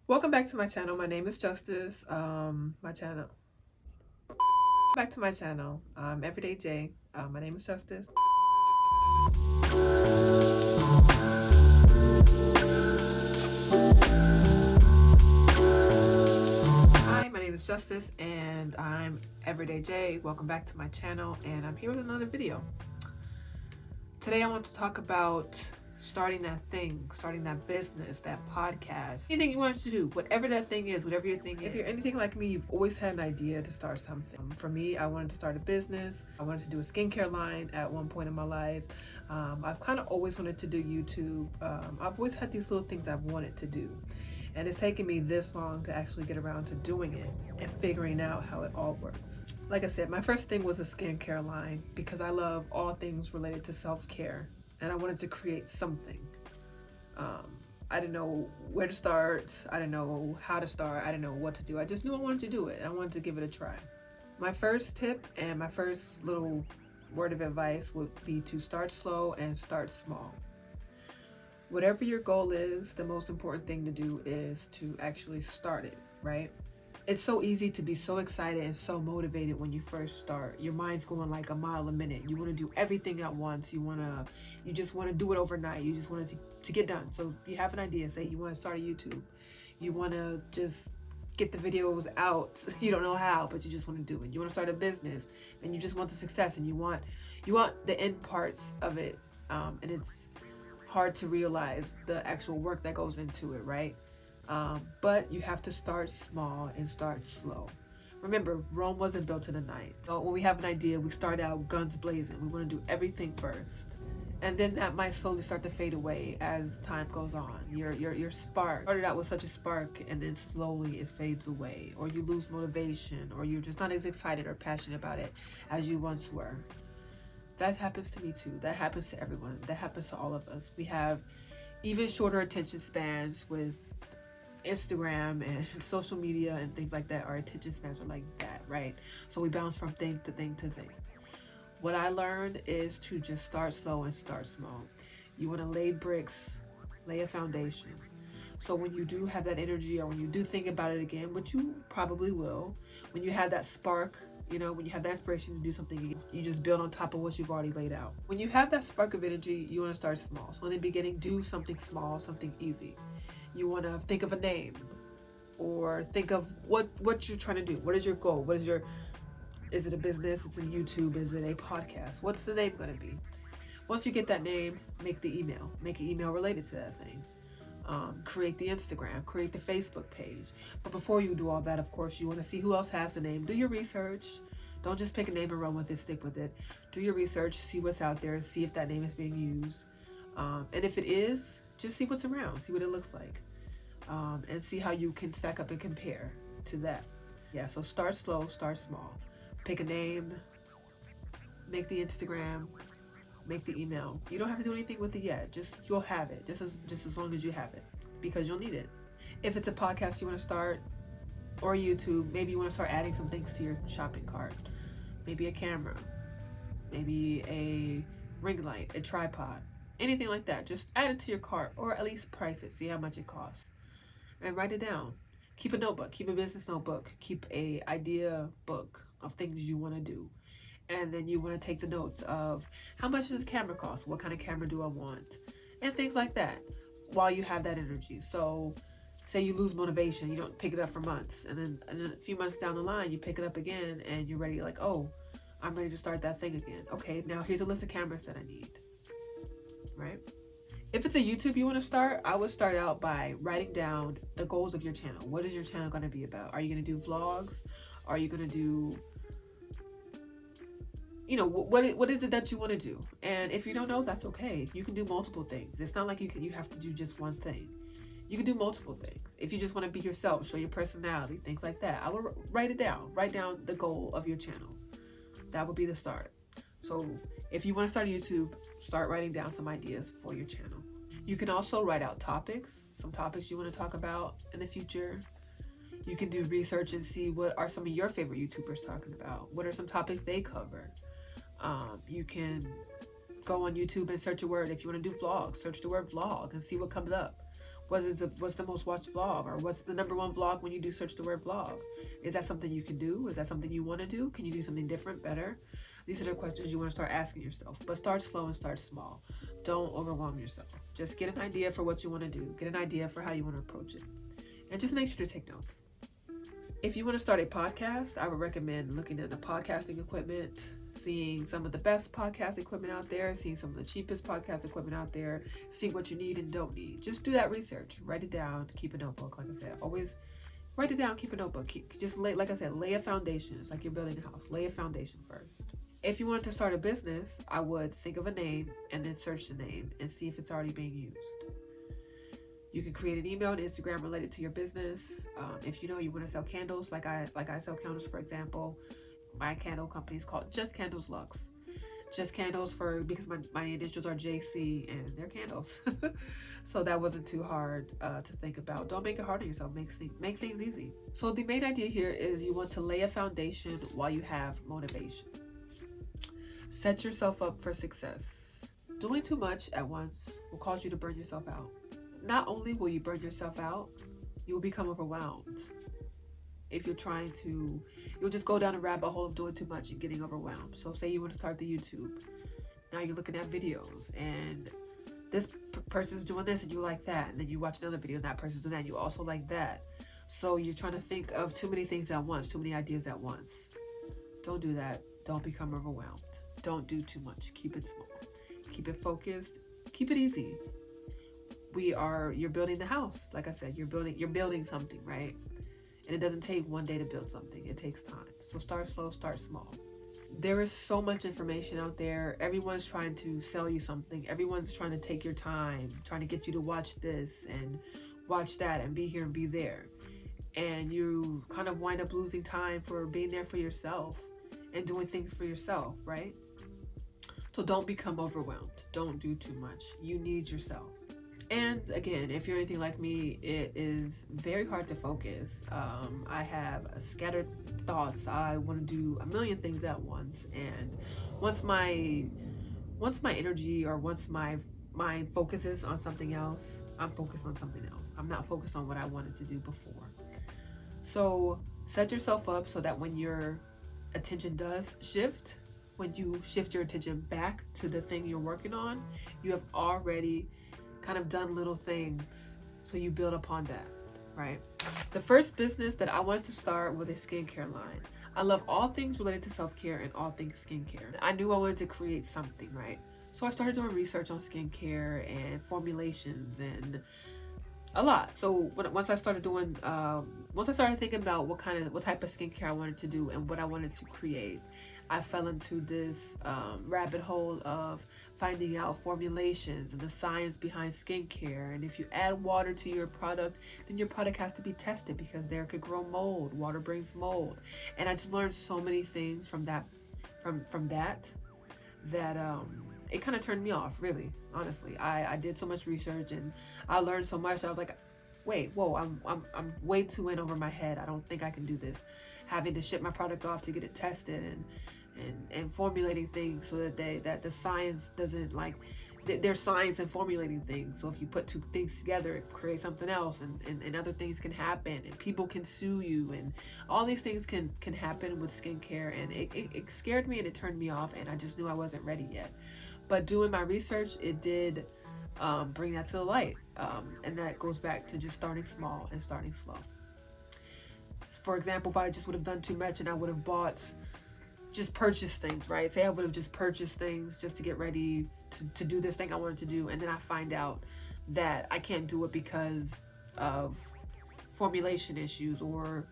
Welcome back to my channel. My name is Justice. Back to my channel. Everyday J. My name is Justice. Hi, my name is Justice, and I'm Everyday J. Welcome back to my channel, and I'm here with another video. Today, I want to talk about starting that thing, starting that business, that podcast, anything you want to do, whatever that thing is, whatever your thing is. If you're anything like me, you've always had an idea to start something. For me, I wanted to start a business. I wanted to do a skincare line at one point in my life. I've kind of always wanted to do YouTube. I've always had these little things I've wanted to do. And it's taken me this long to actually get around to doing it and figuring out how it all works. Like I said, my first thing was a skincare line because I love all things related to self-care and I wanted to create something. I didn't know where to start. I didn't know how to start. I didn't know what to do. I just knew I wanted to do it. I wanted to give it a try. My first tip and my first little word of advice would be to start slow and start small. Whatever your goal is, the most important thing to do is to actually start it, right? It's so easy to be so excited and so motivated when you first start. Your mind's going like a mile a minute. You want to do everything at once. You just want to do it overnight. You just want it to get done. So you have an idea, say you want to start a YouTube. You want to just get the videos out. You don't know how, but you just want to do it. You want to start a business and you just want the success and you want the end parts of it. And it's hard to realize the actual work that goes into it, right? But you have to start small and start slow. Remember, Rome wasn't built in a night. So when we have an idea, we start out guns blazing. We want to do everything first. And then that might slowly start to fade away as time goes on. Your spark started out with such a spark and then slowly it fades away. Or you lose motivation or you're just not as excited or passionate about it as you once were. That happens to me too. That happens to everyone. That happens to all of us. We have even shorter attention spans with Instagram and social media and things like that. Our attention spans are like that, right? So we bounce from thing to thing to thing. What I learned is to just start slow and start small. You want to lay bricks, lay a foundation. So when you do have that energy or when you do think about it again, which you probably will, when you have that spark, when you have that inspiration to do something, you just build on top of what you've already laid out. When you have that spark of energy, you want to start small. So in the beginning, do something small, something easy. You want to think of a name or think of what you're trying to do. What is your goal? Is it a business? Is it a YouTube? Is it a podcast? What's the name going to be? Once you get that name, make the email. Make an email related to that thing. Create the Instagram, create the Facebook page. But before you do all that, of course, you want to see who else has the name. Do your research. Don't just pick a name and run with it, stick with it. Do your research, see what's out there, see if that name is being used. And if it is, just see what's around, see what it looks like. And see how you can stack up and compare to that. Yeah, so start slow, start small. Pick a name, make the Instagram, make the email. You don't have to do anything with it yet. Just you'll have it. Just as long as you have it, because you'll need it. If it's a podcast you want to start or YouTube, maybe you want to start adding some things to your shopping cart. Maybe a camera, maybe a ring light, a tripod, anything like that. Just add it to your cart or at least price it. See how much it costs and write it down. Keep a notebook, keep a business notebook, keep a idea book of things you want to do. And then you want to take the notes of how much does this camera cost? What kind of camera do I want? And things like that while you have that energy. So say you lose motivation, you don't pick it up for months. And then a few months down the line, you pick it up again and you're ready, like, oh, I'm ready to start that thing again. Okay, now here's a list of cameras that I need, right? If it's a YouTube you want to start, I would start out by writing down the goals of your channel. What is your channel going to be about? Are you going to do vlogs? Are you going to do, what is it that you want to do? And if you don't know, that's okay. You can do multiple things. It's not like you have to do just one thing. You can do multiple things. If you just want to be yourself, show your personality, things like that, I would write it down. Write down the goal of your channel. That would be the start. So if you want to start YouTube, start writing down some ideas for your channel. You can also write out topics, some topics you want to talk about in the future. You can do research and see what are some of your favorite YouTubers talking about. What are some topics they cover? You can go on YouTube and search a word. If you want to do vlogs, search the word vlog and see what comes up. what's the most watched vlog, or what's the #1 vlog when you do search the word vlog? Is that something you can do? Is that something you want to do? Can you do something different, better? These are the questions you want to start asking yourself. But start slow and start small. Don't overwhelm yourself. Just get an idea for what you want to do. Get an idea for how you want to approach it. And just make sure to take notes. If you want to start a podcast, I would recommend looking at the podcasting equipment, seeing some of the best podcast equipment out there, seeing some of the cheapest podcast equipment out there, seeing what you need and don't need. Just do that research. Write it down. Keep a notebook. Like I said, always write it down. Keep a notebook. Like I said, lay a foundation. It's like you're building a house. Lay a foundation first. If you wanted to start a business, I would think of a name and then search the name and see if it's already being used. You can create an email and Instagram related to your business. If you know you want to sell candles, like I sell candles, for example. My candle company is called Just Candles Luxe. Just Candles because my initials are JC and they're candles. So that wasn't too hard to think about. Don't make it hard on yourself. Make things easy. So the main idea here is you want to lay a foundation while you have motivation. Set yourself up for success. Doing too much at once will cause you to burn yourself out. Not only will you burn yourself out, you will become overwhelmed. If you're you'll just go down a rabbit hole of doing too much and getting overwhelmed. So say you want to start the YouTube. Now you're looking at videos and this person's doing this and you like that. And then you watch another video and that person's doing that and you also like that. So you're trying to think of too many things at once, too many ideas at once. Don't do that. Don't become overwhelmed. Don't do too much. Keep it small. Keep it focused. Keep it easy. You're building the house. Like I said, you're building something, right? And it doesn't take one day to build something. It takes time. So start slow, start small. There is so much information out there. Everyone's trying to sell you something. Everyone's trying to take your time, trying to get you to watch this and watch that and be here and be there. And you kind of wind up losing time for being there for yourself and doing things for yourself, right? So don't become overwhelmed. Don't do too much. You need yourself. And again, if you're anything like me, it is very hard to focus. I have scattered thoughts. I want to do a million things at once. And once my energy or once my mind focuses on something else, I'm focused on something else. I'm not focused on what I wanted to do before. So set yourself up so that when your attention does shift, when you shift your attention back to the thing you're working on, you have already kind of done little things, so you build upon that, right? The first business that I wanted to start was a skincare line. I love all things related to self-care and all things skincare. I knew I wanted to create something, right? So I started doing research on skincare and formulations and a lot. So once I started thinking about what type of skincare I wanted to do and what I wanted to create, I fell into this rabbit hole of finding out formulations and the science behind skincare. And if you add water to your product, then your product has to be tested because there could grow mold. Water brings mold. And I just learned so many things from that it kind of turned me off, really, honestly. I did so much research and I learned so much. I was like, wait, whoa, I'm way too in over my head. I don't think I can do this. Having to ship my product off to get it tested and formulating things so that the science doesn't there's science in formulating things. So if you put two things together, it creates something else and other things can happen and people can sue you and all these things can happen with skincare. And it scared me and it turned me off and I just knew I wasn't ready yet. But doing my research, it did bring that to the light. And that goes back to just starting small and starting slow. For example, if I just would have done too much and I would have purchased things, right? Say I would have just purchased things just to get ready to do this thing I wanted to do. And then I find out that I can't do it because of formulation issues or,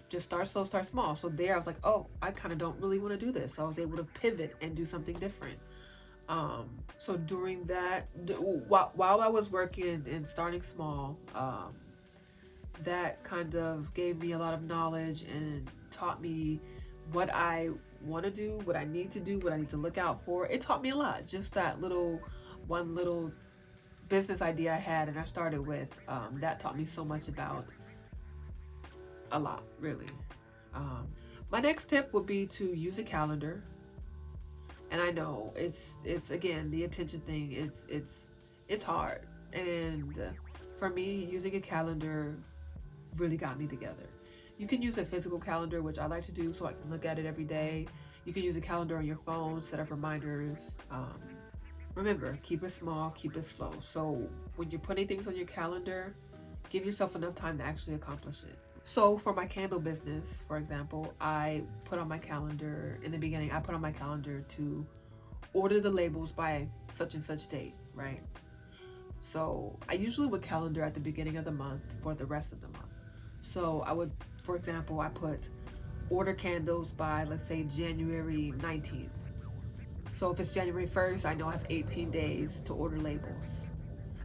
just start slow, start small. So there I was like, oh, I kind of don't really want to do this. So I was able to pivot and do something different. So during that, while I was working and starting small, that kind of gave me a lot of knowledge and taught me what I want to do, what I need to do, what I need to look out for. It taught me a lot. Just that one little business idea I had and I started with, that taught me so much about a lot, really. My next tip would be to use a calendar. And I know it's again, the attention thing, it's hard. And for me, using a calendar really got me together. You can use a physical calendar, which I like to do so I can look at it every day. You can use a calendar on your phone, set up reminders. Remember, keep it small, keep it slow. So when you're putting things on your calendar, give yourself enough time to actually accomplish it. So for my candle business, for example, I put on my calendar in the beginning, I put on my calendar to order the labels by such and such date, right? So I usually would calendar at the beginning of the month for the rest of the month. So I would, for example, I put order candles by, let's say, January 19th. So if it's January 1st, I know I have 18 days to order labels.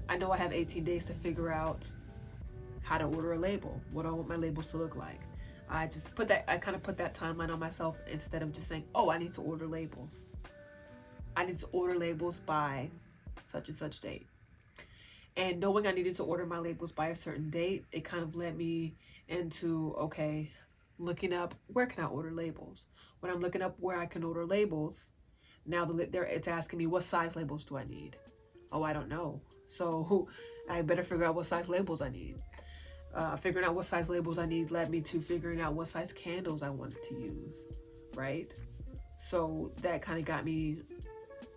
I know I have 18 days to figure out how to order a label, what I want my labels to look like. I kind of put that timeline on myself instead of just saying, oh, I need to order labels. I need to order labels by such and such date. And knowing I needed to order my labels by a certain date, it kind of led me into, okay, looking up where can I order labels. When I'm looking up where I can order labels, now it's asking me what size labels do I need. Oh, I don't know. So I better figure out what size labels I need. Figuring out what size labels I need led me to figuring out what size candles I wanted to use, right? So that kind of got me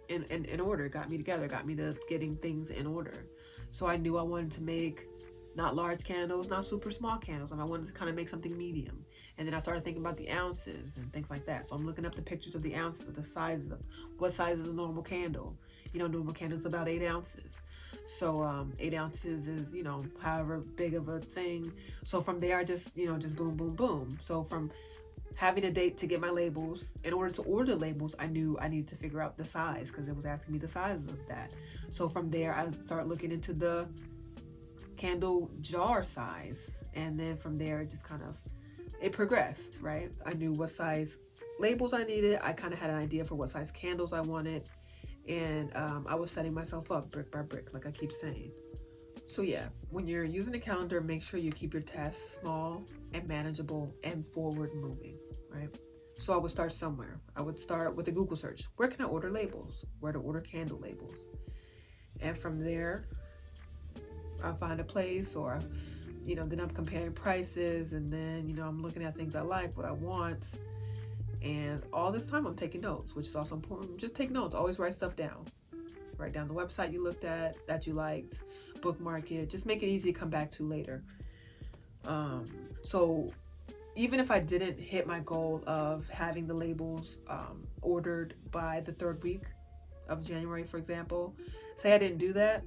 in order, got me together, got me to getting things in order. So I knew I wanted to make not large candles, not super small candles. I wanted to kind of make something medium. And then I started thinking about the ounces and things like that. So I'm looking up the pictures of the ounces, of the sizes of what size is a normal candle. Normal candles about 8 ounces. So 8 ounces is, however big of a thing. So from there, I just boom, boom, boom. So from having a date to get my labels, in order to order labels, I knew I needed to figure out the size because it was asking me the size of that. So from there, I started looking into the candle jar size. And then from there, it progressed, right? I knew what size labels I needed. I kind of had an idea for what size candles I wanted. And I was setting myself up brick by brick, like I keep saying. So yeah, when you're using a calendar, make sure you keep your tasks small and manageable and forward moving, right? So I would start somewhere. I would start with a Google search. Where can I order labels? Where to order candle labels? And from there, I'll find a place, or then I'm comparing prices, and then I'm looking at things I like, what I want. And all this time I'm taking notes, which is also important. Just take notes. Always write stuff down. Write down the website you looked at, that you liked, bookmark it. Just make it easy to come back to later. So even if I didn't hit my goal of having the labels ordered by the 3rd week of January, for example, say I didn't do that,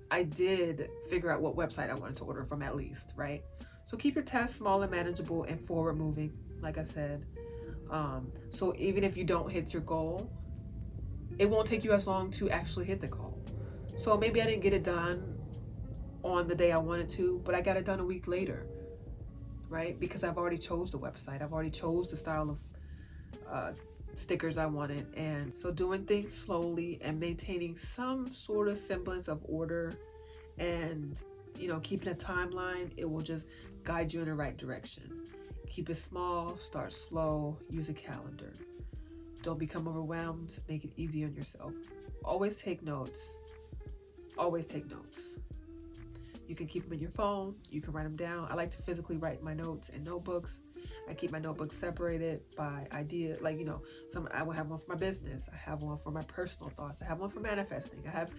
I did figure out what website I wanted to order from at least, right? So keep your tasks small and manageable and forward moving, like I said. So even if you don't hit your goal, it won't take you as long to actually hit the goal. So maybe I didn't get it done on the day I wanted to, but I got it done a week later, right? Because I've already chose the website. I've already chose the style of stickers I wanted. And so doing things slowly and maintaining some sort of semblance of order and, keeping a timeline, it will just guide you in the right direction. Keep it small, start slow, use a calendar. Don't become overwhelmed, make it easy on yourself. Always take notes. Always take notes. You can keep them in your phone, you can write them down. I like to physically write my notes in notebooks. I keep my notebooks separated by idea, I will have one for my business. I have one for my personal thoughts. I have one for manifesting. I have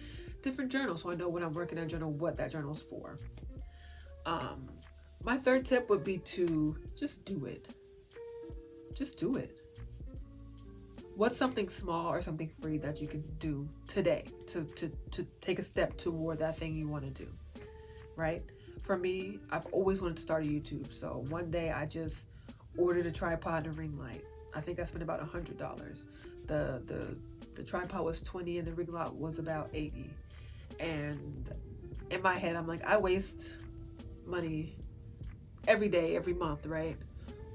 different journals so I know when I'm working on a journal what that journal's for. My 3rd tip would be to just do it. Just do it. What's something small or something free that you can do today to take a step toward that thing you want to do, right? For me, I've always wanted to start a YouTube. So one day I just ordered a tripod and a ring light. I think I spent about $100. The tripod was $20 and the ring light was about $80. And in my head, I'm like, I waste money every day, every month, right?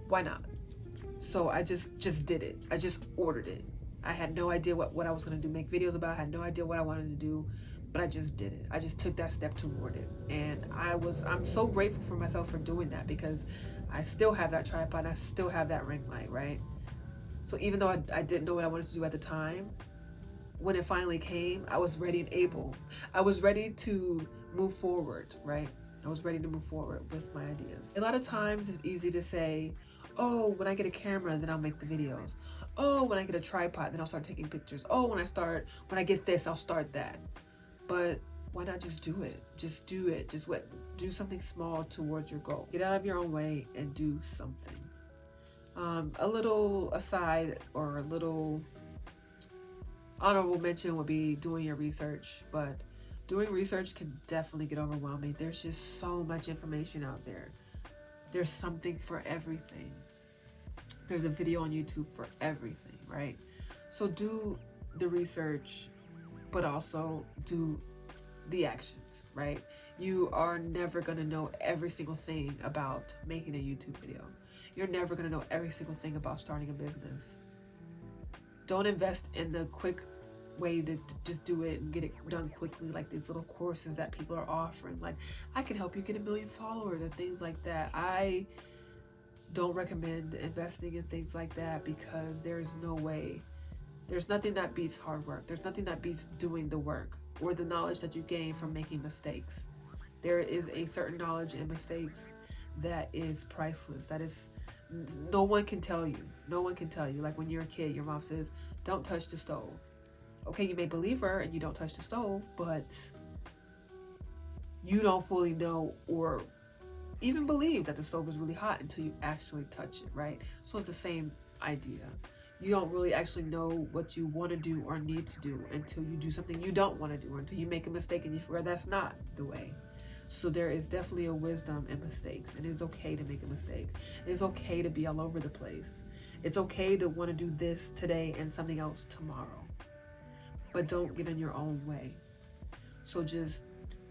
Why not? So I just did it. I just ordered it. I had no idea what I was going to do, make videos about. I had no idea what I wanted to do, but I just did it. I just took that step toward it. And I'm so grateful for myself for doing that, because I still have that tripod. I still have that ring light, right? So even though I didn't know what I wanted to do at the time, when it finally came, I was ready and able. I was ready to move forward, right? I was ready to move forward with my ideas. A lot of times it's easy to say, oh, when I get a camera, then I'll make the videos. Oh, when I get a tripod, then I'll start taking pictures. Oh, when I get this, I'll start that. But why not just do it? Just do it. Do something small towards your goal. Get out of your own way and do something. A little aside or a little honorable mention would be doing your research, but doing research can definitely get overwhelming. There's just so much information out there. There's something for everything. There's a video on YouTube for everything, right? So do the research, but also do the actions, right? You are never going to know every single thing about making a YouTube video. You're never going to know every single thing about starting a business. Don't invest in the quick way to just do it and get it done quickly, like these little courses that people are offering. Like, I can help you get 1 million followers and things like that. I don't recommend investing in things like that because there's no way. There's nothing that beats hard work. There's nothing that beats doing the work or the knowledge that you gain from making mistakes. There is a certain knowledge in mistakes that is priceless. That is, no one can tell you. No one can tell you. Like when you're a kid, your mom says, don't touch the stove. Okay, you may believe her and you don't touch the stove, but you don't fully know or even believe that the stove is really hot until you actually touch it, right? So it's the same idea. You don't really actually know what you want to do or need to do until you do something you don't want to do, or until you make a mistake and you figure that's not the way. So there is definitely a wisdom in mistakes. It is okay to make a mistake. It is okay to be all over the place. It's okay to want to do this today and something else tomorrow. But don't get in your own way. So just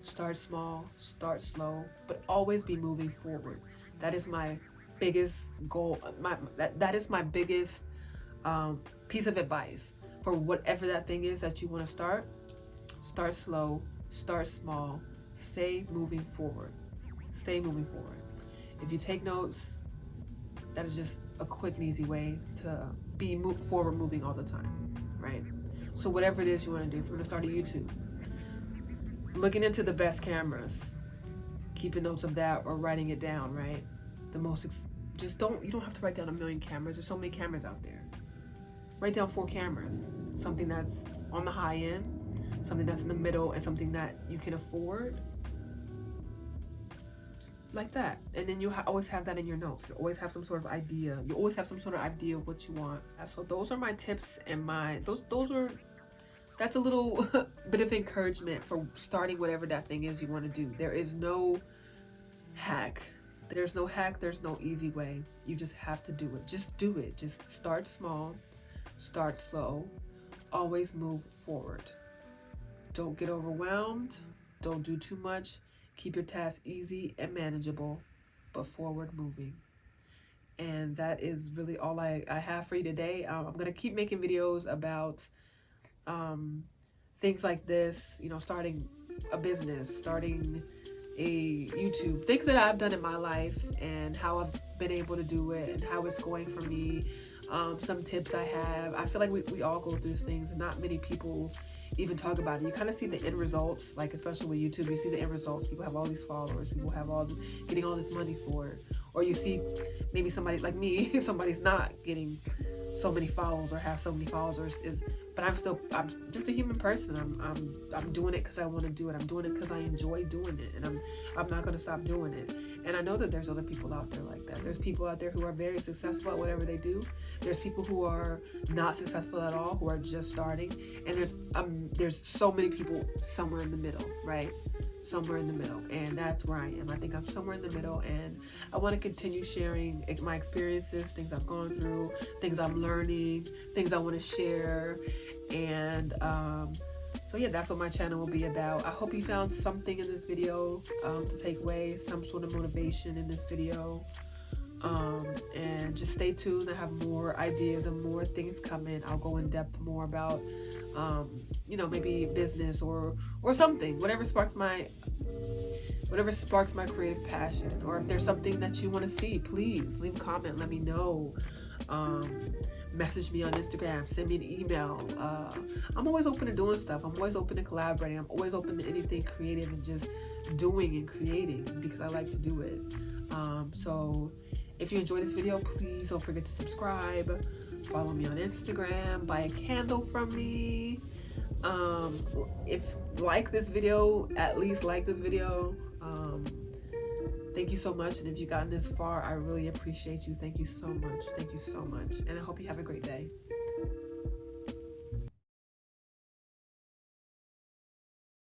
start small, start slow, but always be moving forward. That is my biggest goal. That is my biggest piece of advice for whatever that thing is that you want to start. Start slow, start small, stay moving forward. Stay moving forward. If you take notes, that is just a quick and easy way to be forward moving all the time, right? So whatever it is you want to do, if you want to start a YouTube, looking into the best cameras, keeping notes of that or writing it down, right? You don't have to write down 1 million cameras. There's so many cameras out there. Write down 4 cameras, something that's on the high end, something that's in the middle, and something that you can afford. Like that. And then you always have that in your notes. You always have some sort of idea. You always have some sort of idea of what you want. So those are my tips and that's a little bit of encouragement for starting whatever that thing is you want to do. There is no hack. There's no hack. There's no easy way. You just have to do it. Just do it. Just start small, start slow, always move forward. Don't get overwhelmed. Don't do too much. Keep your tasks easy and manageable, but forward moving. And that is really all I have for you today. I'm going to keep making videos about things like this, starting a business, starting a YouTube, things that I've done in my life and how I've been able to do it and how it's going for me. Some tips I have. I feel like we all go through these things and not many people even talk about it. You kind of see the end results, like especially with YouTube, you see the end results. People have all these followers, people have getting all this money for it. Or you see maybe somebody like me, somebody's not getting so many followers or have so many followers, but I'm just a human person. I'm doing it because I want to do it. I'm doing it because I enjoy doing it, and I'm not going to stop doing it. And I know that there's other people out there like that. There's people out there who are very successful at whatever they do. There's people who are not successful at all, who are just starting. And there's so many people somewhere in the middle, right? Somewhere in the middle. And that's where I am. I think I'm somewhere in the middle, and I want to continue sharing my experiences, things I've gone through, things I'm learning, things I want to share. And so yeah, that's what my channel will be about. I hope you found something in this video to take away, some sort of motivation in this video. And just stay tuned. I have more ideas and more things coming. I'll go in depth more about maybe business or something, whatever sparks my creative passion. Or if there's something that you want to see, please leave a comment, let me know. message me on Instagram, send me an email. I'm always open to doing stuff. I'm always open to collaborating. I'm always open to anything creative and just doing and creating because I like to do it. So if you enjoyed this video, please don't forget to subscribe, follow me on Instagram, buy a candle from me. If like this video, at least like this video. Thank you so much, and if you've gotten this far, I really appreciate you. Thank you so much. Thank you so much, and I hope you have a great day.